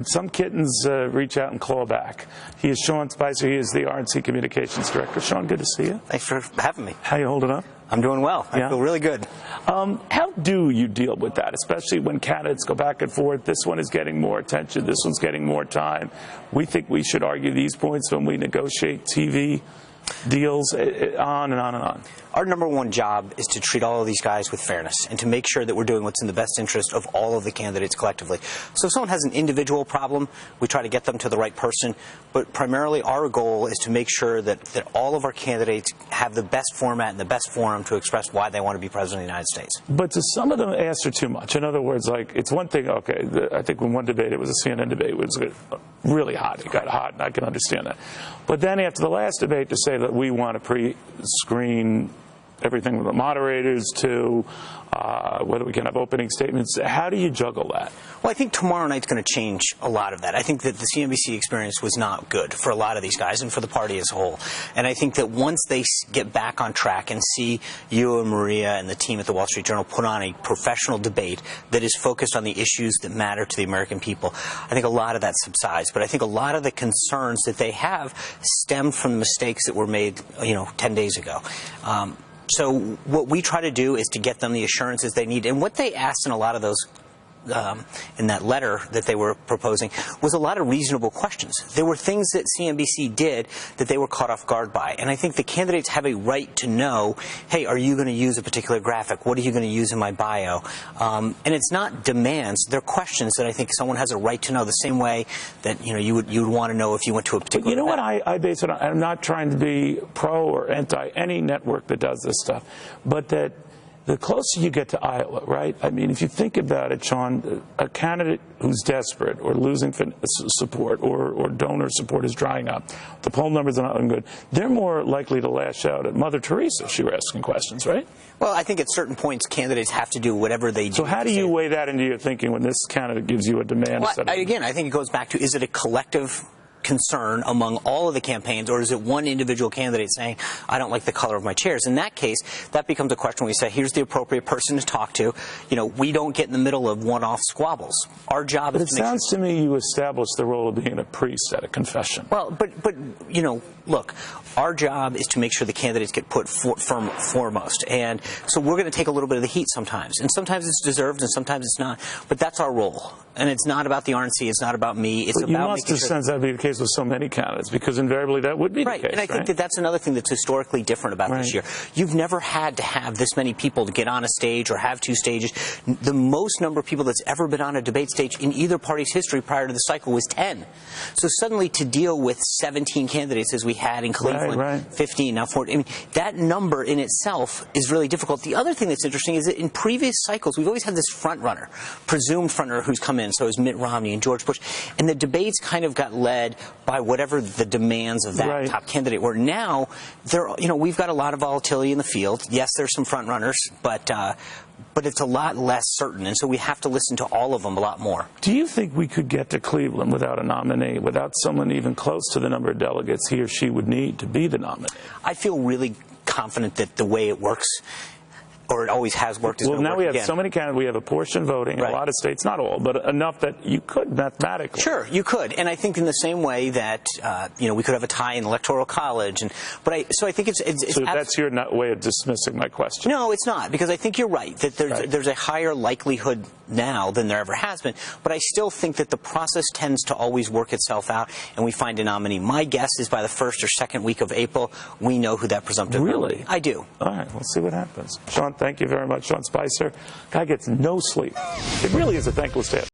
Some kittens reach out and claw back. He is Sean Spicer. He is the RNC Communications Director. Sean, good to see you. Thanks for having me. How you holding up? I'm doing well. I feel really good. How do you deal with that, especially when candidates go back and forth? This one is getting more attention. This one's getting more time. We think we should argue these points when we negotiate TV deals, on and on and on. Our number one job is to treat all of these guys with fairness and to make sure that we're doing what's in the best interest of all of the candidates collectively. So if someone has an individual problem, we try to get them to the right person. But primarily our goal is to make sure that all of our candidates have the best format and the best forum to express why they want to be president of the United States. But do some of them answer too much? In other words, like, it's one thing, okay, I think when one debate, it was a CNN debate, it was really hot. It got hot, and I can understand that. But then after the last debate, to say that we want to pre-screen everything with the moderators to whether we can have opening statements. How do you juggle that? Well, I think tomorrow night's going to change a lot of that. I think that the CNBC experience was not good for a lot of these guys and for the party as a whole. And I think that once they get back on track and see you and Maria and the team at the Wall Street Journal put on a professional debate that is focused on the issues that matter to the American people, I think a lot of that subsides. But I think a lot of the concerns that they have stem from the mistakes that were made, 10 days ago. So what we try to do is to get them the assurances they need. And what they asked in a lot of those, in that letter that they were proposing, was a lot of reasonable questions. There were things that CNBC did that they were caught off guard by. And I think the candidates have a right to know, hey, are you going to use a particular graphic? What are you going to use in my bio? And it's not demands. They're questions that I think someone has a right to know, the same way that you would want to know if you went to a particular event. What I base it on? I'm not trying to be pro or anti any network that does this stuff, but that the closer you get to Iowa, right? I mean, if you think about it, Sean, a candidate who's desperate or losing support or donor support is drying up, the poll numbers are not looking good, they're more likely to lash out at Mother Teresa if she were asking questions, right? Well, I think at certain points, candidates have to do whatever they do. So how do you weigh that into your thinking when this candidate gives you a demand? Well, again, I think it goes back to, is it a collective concern among all of the campaigns, or is it one individual candidate saying, I don't like the color of my chairs? In that case, that becomes a question where we say, here's the appropriate person to talk to. We don't get in the middle of one-off squabbles. Our job is to make sure. It sounds to me you established the role of being a priest at a confession. Well, but look, our job is to make sure the candidates get put foremost. And so we're going to take a little bit of the heat sometimes. And sometimes it's deserved and sometimes it's not. But that's our role. And it's not about the RNC. It's not about me. It's about making sure. You must have sensed that would be the case with so many candidates, because invariably that would be the case, and I think that that's another thing that's historically different about this year. You've never had to have this many people to get on a stage or have two stages. The most number of people that's ever been on a debate stage in either party's history prior to the cycle was 10. So suddenly to deal with 17 candidates as we had in Cleveland, 15, now 14, I mean, that number in itself is really difficult. The other thing that's interesting is that in previous cycles, we've always had this front runner, presumed front runner who's come in. So is Mitt Romney and George Bush. And the debates kind of got led by whatever the demands of that top candidate were. Now, we've got a lot of volatility in the field. Yes, there's some front runners, but it's a lot less certain, and so we have to listen to all of them a lot more. Do you think we could get to Cleveland without a nominee, without someone even close to the number of delegates he or she would need to be the nominee? I feel really confident that the way it works, or it always has worked. Well, now we have so many candidates. We have apportioned voting in a lot of states, not all, but enough that you could mathematically. Sure, you could, and I think in the same way that we could have a tie in the Electoral College, so I think it's so that's your way of dismissing my question. No, it's not, because I think you're right that there's a higher likelihood now than there ever has been, but I still think that the process tends to always work itself out, and we find a nominee. My guess is by the first or second week of April, we know who that presumptive will be. I do. All right, we'll see what happens. Sean, thank you very much. Sean Spicer, guy gets no sleep. It really is a thankless task.